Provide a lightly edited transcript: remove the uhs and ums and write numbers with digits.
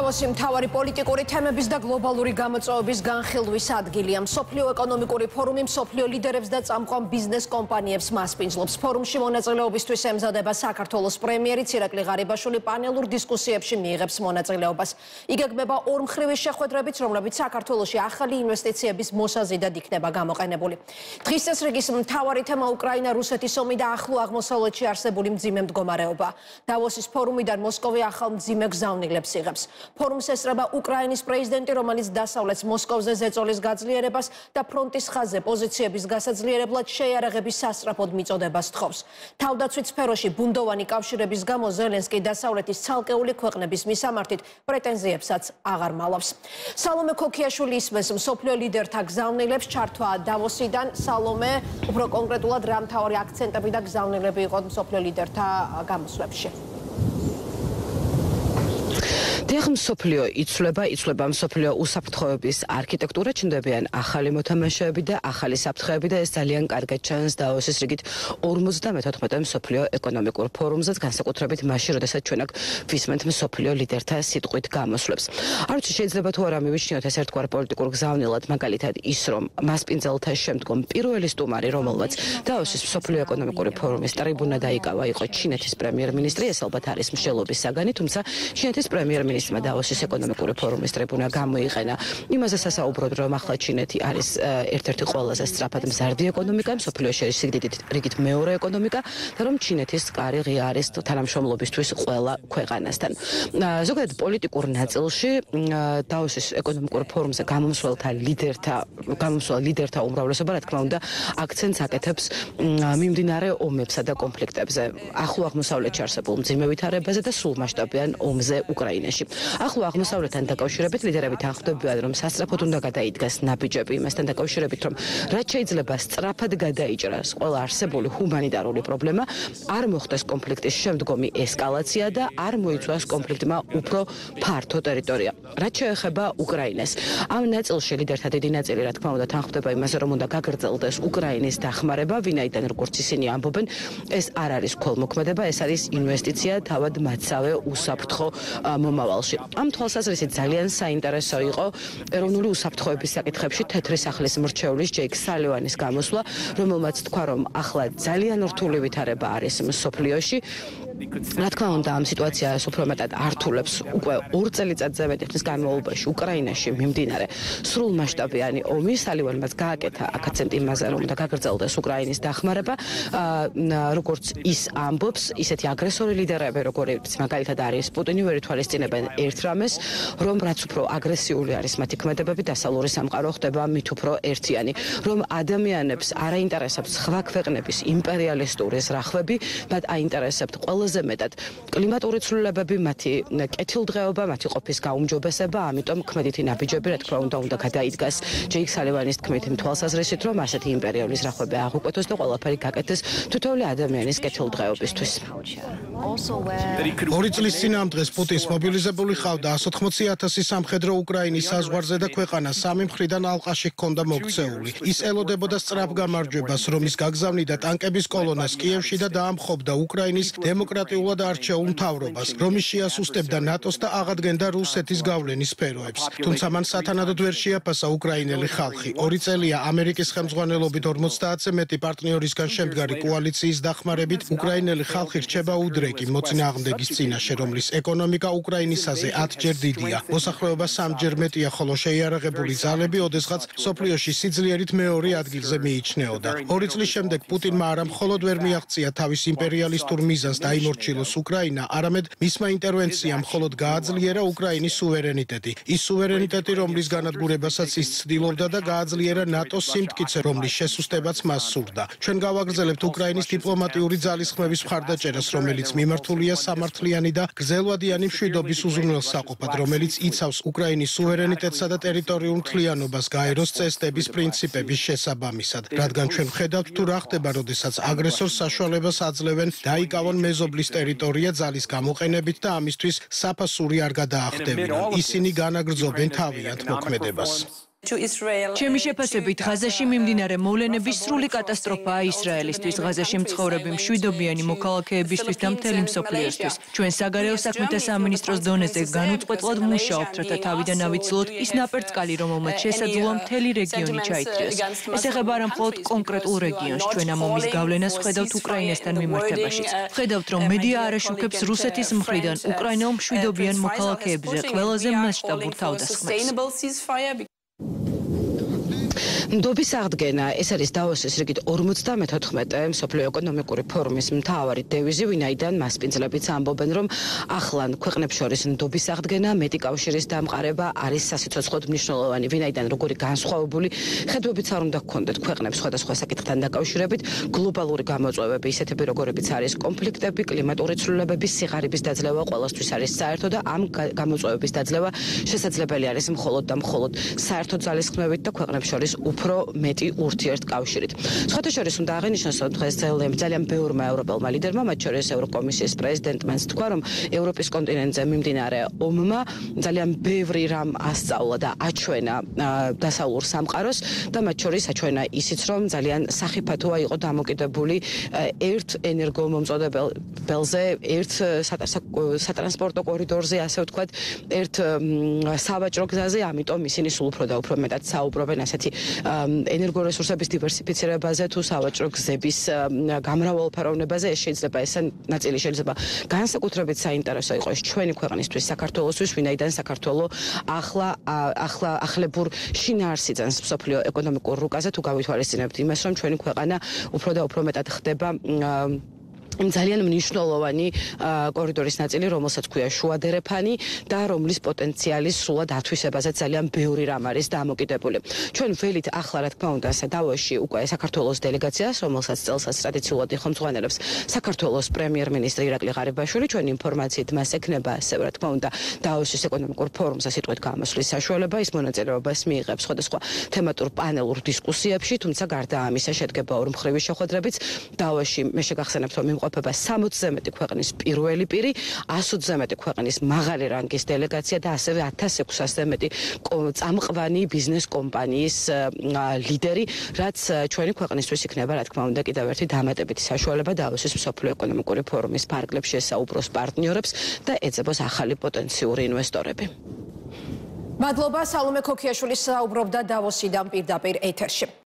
დავოსი მთავარი პოლიტიკური თემების და გლობალური გამოწვევების განხილვის ადგილია. მსოფლიო ეკონომიკური ფორუმი მსოფლიო ლიდერებს და წამყვან ბიზნეს კომპანიებს მასპინძლობს. ფორუმში მონაწილეობისთვის ემზადება საქართველოს პრემიერიც ირაკლი ღარიბაშვილი პანელურ დისკუსიებში მიიღებს მონაწილეობას. იგეგმება ორმხრივი შეხვედრებით, რომლებიც საქართველოში ახალი ინვესტიციების მოსაზიდად იქნება გამოყენებული. დღის წესრიგის მთავარი თემა უკრაინა-რუსეთის ომი და ახლო აღმოსავლეთში არსებული მძიმე მდგომარეობა. დავოსის ფორუმიდან მოსკოვი ახალ მძიმე გზავნილებს იღებს. ფორუმს ესწრება უკრაინის პრეზიდენტი, რომელიც დასავლეთ მოსკოვზე ზეწოლის გაძლიერებას და ფრონტის ხაზზე პოზიციების გასაძლიერებლად შეიარაღების სასწრაფოდ მიწოდებას თხოვს. თავდაცვით სფეროში ბუნდოვანი კავშირების გამო ზელენსკი დასავლეთის ცალკეული ქვეყნების მისამართით პრეტენზიებსაც აღარ მალავს. სალომე ქოქიაშვილი ისმის მსოფლიო ლიდერთა გზავნილებს ჩართვა დავოსიდან. სალომე, უფრო კონკრეტულად რა მთავარი აქცენტები და გზავნილები იყო მსოფლიო ლიდერთა გამოსვლებში? მსოფლიო იცვლება მსოფლიო უსაფრთხოების არქიტექტურა, ჩნდებიან ახალი მოთამაშეები და ახალი საფრთხეები და ეს ძალიან კარგად ჩანს დავოსის რიგით 54-მე მსოფლიო ეკონომიკურ ფორუმზეც, განსაკუთრებით მაშინ, როდესაც ჩვენ აქ ვისმენთ მსოფლიო ლიდერთა სიტყვით გამოსვლებს. არ ვიცი, შეიძლება თუ არა მივიჩნიოთ ეს ერთგვარ პოლიტიკურ გზავნილად, მაგალითად ის, რომ მასპინძელთა შემდგომ პირველი სტუმარი, რომელმაც დავოსის მსოფლიო ეკონომიკური ფორუმის ტრიბუნა დაიკავა, იყო ჩინეთის პრემიერ-მინისტრი, ეს ალბათ არის მსჯელობის საგანი, თუმცა ჩინეთის პრემიერ-მინისტრმა დავოსის ეკონომიკური ფორუმის ტრიბუნა გამოიყენა იმაზე სასაუბროდ, რომ ახლა ჩინეთი არის ერთ-ერთი ყველაზე სწრაფად მზარდი ეკონომიკა, მსოფლიოში სიდიდით რიგით მეორე ეკონომიკა და რომ ჩინეთის კარი ღია არის თანამშრომლობისთვის ყველა ქვეყანასთან. ზოგადად პოლიტიკურ ნაწილში დავოსის ეკონომიკურ ფორუმზე გამომსვლელ ლიდერთა უმრავლესობა, რა თქმა უნდა, აქცენტს აკეთებს მიმდინარე ომებსა და კონფლიქტებზე, ახლო აღმოსავლეთში არსებულ მძიმე ვითარებაზე და სრულმასშტაბიან ომზე უკრაინაში. ახლო აღმოსავლეთთან დაკავშირებით ლიდერები თანხმდებიან, რომ სასწრაფოდ უნდა გადაიდგას ნაბიჯები იმასთან დაკავშირებით, რომ რაც შეიძლება სწრაფად გადაიჭრას ყველა არსებული ჰუმანიტარული პრობლემა, არ მოხდეს კონფლიქტის შემდგომი ესკალაცია და არ მოიცვას კონფლიქტმა უფრო ფართო ტერიტორია. რაც შეეხება უკრაინას, ამ ნაწილში ლიდერთა დიდი ნაწილი, რა თქმა უნდა, თანხმდება იმაზე, რომ უნდა გაგრძელდეს უკრაინის დახმარება, ვინაიდან როგორც ისინი ამბობენ, ეს არ არის ქველმოქმედება, ეს არის ინვესტიცია თავად მათსავე უსაფრთხო მომავალში. ამ თვალსაზრისით ძალიან საინტერესო იყო ეროვნული უსაფრთხოების საკითხებში თეთრი სახლის მრჩევლის ჯეიკ სალივანის გამოსვლა, რომელმაც თქვა, რომ ახლა ძალიან რთული ვითარება არის მსოფლიოში. რა თქმა უნდა, ამ სიტუაციას უფრო მეტად ართულებს უკვე 2 წელიწადზე მეტი ხნის განმავლობაში უკრაინაში მიმდინარე სრულმასშტაბიანი ომი. სალივანმაც გააკეთა აქცენტი იმაზე, რომ უნდა გაგრძელდეს უკრაინის დახმარება, როგორც ის ამბობს, ისეთი აგრესორი ლიდერები, როგორიც მაგალითად არის პუტინი, ვერ ითვალისწინებენ ერთ რამეს, რომ რაც უფრო აგრესიული არის მათი ქმედებები, დასავლური სამყარო ხდება მით უფრო ერთიანი, რომ ადამიანებს არ აინტერესებს სხვა ქვეყნების იმპერიალისტური ზრახვები, მათ აინტერესებთ ყველაზე მეტად კლიმატური ცვლილებები, მათი კეთილდღეობა, მათი ყოფის გაუმჯობესება, ამიტომ ქმედითი ნაბიჯები, რა თქმა უნდა, გადაიდგას ჯეიკ სალივანის თქმით იმ თვალსაზრისით, რომ ასეთი იმპერიალური ზრახვები აღუკვეთოს და ყველაფერი გაკეთდეს თითოეული ადამიანის კეთილდღეობისთვის. 2 წლის წინამდღეს პუტინს მობილიზებული ჰყავდა 180,000 სამხედრო უკრაინის საზღვარზე და ქვეყანა სამი მხრიდან ალყაში ჰქონდა მოქცეული. ის ელოდებოდა სწრაფ გამარჯვებას, რომ ის გაგზავნიდა ტანკების კოლონას კიევში და დაამხობდა უკრაინის დემოკრატიულად არჩეულ მთავრობას, რომ ის შეასუსტებდა ნატოს და აღადგენდა რუსეთის გავლენის სფეროებს. თუმცა მან სათანადოდ ვერ შეაფასა უკრაინელი ხალხი. 2 წელია ამერიკის ხელმძღვანელობით 50-ზე მეტი პარტნიორისგან შემდგარი კოალიციის დახმარებით უკრაინელი ხალხი რჩება უდრეკი მოწინააღმდეგის წინაშე, რომლის ეკონომიკა უკრაინისაზე 10-ჯერ დიდია. მოსახლეობა 3-ჯერ მეტია, ხოლო შეიარაღებული ძალები ოდესღაც მსოფლიოში სიძლიერით მეორე ადგილზე მიიჩნეოდა. 2 წლის შემდეგ პუტინმა არა მხოლოდ ვერ მიაღწია თავის იმპერიალისტურ მიზანს დაიმორჩილოს უკრაინა, არამედ მისმა ინტერვენციამ მხოლოდ გააძლიერა უკრაინის სუვერენიტეტი. ის სუვერენიტეტი, რომლის განადგურებასაც ის ცდილობდა და გააძლიერა ნატოს სიმტკიცე, რომლის შესუსტებაც მას სურდა. ჩვენ გავაგრძელებთ უკრაინის დიპლომატიური ძალისხმევის მხარდაჭერას, რომელიც მიმართულია სამართლიანი და გრძელვადიანი მშვიდობის უზრუნველსაყოფად, რომელიც იცავს უკრაინის სუვერენიტეტსა და ტერიტორიულ მთლიანობას გაეროს წესდების პრინციპების შესაბამისად, რადგან ჩვენ ვხედავთ თუ რა ხდება, როდესაც აგრესორს საშუალებას აძლევენ დაიკავონ მეზობლის ტერიტორია ძალის გამოყენებით და ამისთვის საფასური არ გადაახდებინონ. ისინი განაგრძობენ თავიანთ მოქმედებას. ჩემი შეფასებით ღაზაში მიმდინარე მოვლენები სრული კატასტროფაა ისრაელისთვის, ღაზაში მცხოვრები მშვიდობიანი მოქალაქეებისთვის და მთელი მსოფლიოსთვის. ჩვენ საგარეო საქმეთა სამინისტროს დონეზე განუწყვეტლად მუშაობთ, რათა თავიდან ავიცილოთ ის ნაპერწკალი, რომელმაც შესაძლოა მთელი რეგიონი ჩაითრიოს. ეს ეხება არა მხოლოდ კონკრეტულ რეგიონს, ჩვენ ამ ომის გავლენას ვხედავთ უკრაინასთან მიმართებაშიც. ვხედავთ, რომ მედია არ აშუქებს რუსეთის მხრიდან უკრაინელ მშვიდობიან მოქალაქეებზე ყველაზე მასშტაბურ თავდასხმებს. ნდობის აღდგენა ეს არის დავოსის რიგით 54-ე მსოფლიო ეკონომიკური ფორუმის მთავარი დევიზი, ვინაიდან მასპინძლებიც ამბობენ, რომ ახლან ქვეყნებს შორის ნდობის აღდგენა, მეტი კავშირის დამყარება არის სასიცოცხლოდ მნიშვნელოვანი, ვინაიდან როგორი განსხვავებული ხედვებიც არ უნდა გქონდეთ ქვეყნებს სხვადასხვა საკითხთან დაკავშირებით, გლობალური გამოწვევები, ისეთები როგორებიც არის კონფლიქტები, კლიმატური ცვლილებების, სიღარიბის დაძლევა ყველასთვის არის საერთო და ამ გამოწვევების დაძლევა შესაძლებელი არის მხოლოდ და მხოლოდ საერთო ძალისხმევით და ქვეყნებს შორის უფრო მეტი ურთიერთკავშირით. სხვათა შორის უნდა აღინიშნოს, რომ დღეს ძალიან ბევრმა ევროპელმა ლიდერმა, მათ შორის ევროკომისიის პრეზიდენტმა თქვა, რომ ევროპის კონტინენტზე მიმდინარე ომმა ძალიან ბევრი რამ ასწავლა და აჩვენა დასავლურ სამყაროს და მათ შორის აჩვენა ისიც, რომ ძალიან სახიფათოა იყო დამოკიდებული ერთ ენერგომომწოდებელზე, ერთ სატრანსპორტო კორიდორზე, ასე ვთქვათ, ერთ სავაჭრო გზაზე, ამიტომ ისინი სულ უფრო და უფრო მეტად საუბრობენ ასეთი ენერგორესურსების დივერსიფიცირებაზე თუ სავაჭრო გზების გამრავალფეროვნებაზე. ეს შეიძლება ეს ნაწილი შეიძლება განსაკუთრებით საინტერესო იყოს ჩვენი ქვეყნისთვის, საქართველოსთვის, ვინაიდან საქართველო ახლებურ შინაარს იძენს მსოფლიო ეკონომიკურ რუკაზე, თუ გავითვალისწინებთ იმას, რომ ჩვენი ქვეყანა უფრო და უფრო მეტად ხდება ძალიან მნიშვნელოვანი კორიდორის ნაწილი, რომელსაც ქვია შუადერეფანი და რომლის პოტენციალის სრულად ათვისებაზე ძალიან ბევრი რამ არის დამოკიდებული. ჩვენ ველით ახლა რა თქმა უნდა დავოში უკვე საქართველოს დელეგაციას, რომელსაც წელსაც ტრადიციულად იხმძღვანელებს საქართველოს პრემიერ-მინისტრი ირაკლი ღარიბაშვილი. ჩვენი ინფორმაციით მას ექნება ასევე რა თქმა უნდა დავოსის ეკონომიკურ ფორუმზე სიტყვით გამოსვლის საშუალება, ის მონაწილეობას მიიღებს სხვადასხვა თემატურ პანელურ დისკუსიებში, თუმცა გარდა ამისა შედგება ორმხრივი შეხვედრებიც. დავოში მე შეგახსენებთ, რომ იმყოფება 60-ზე მეტი ქვეყნის პირველი პირი, 100-ზე მეტი ქვეყნის მაღალი რანგის დელეგაცია და ასევე 1600-ზე მეტი წამყვანი ბიზნეს კომპანიის ლიდერი, რაც ჩვენი ქვეყნისთვის იქნება, რა თქმა უნდა, კიდევ ერთი დამატებითი საშუალება დავოსის მსოფლიო ეკონომიკური ფორუმის ფარგლებში ესაუბროს პარტნიორებს და ეძებოს ახალი პოტენციური ინვესტორები. მადლობა, სალომე ქოქიაშვილი საუბრობდა დავოსიდან პირდაპირ ეთერში.